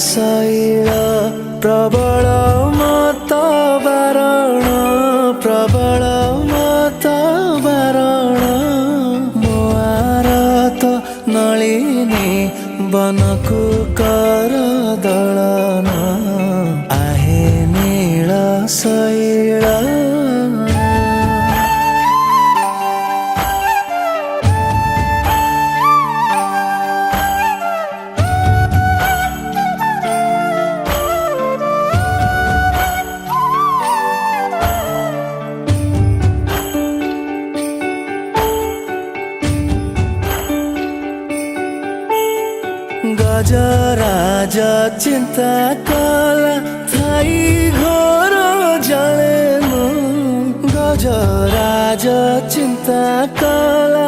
शैल प्रबल मत बारण प्रबल मत बारण मुआरत नलिनी बनकु कर दलन आहे नील शैल गजराज चिंता कला थाई घर जले गजराज चिंता कला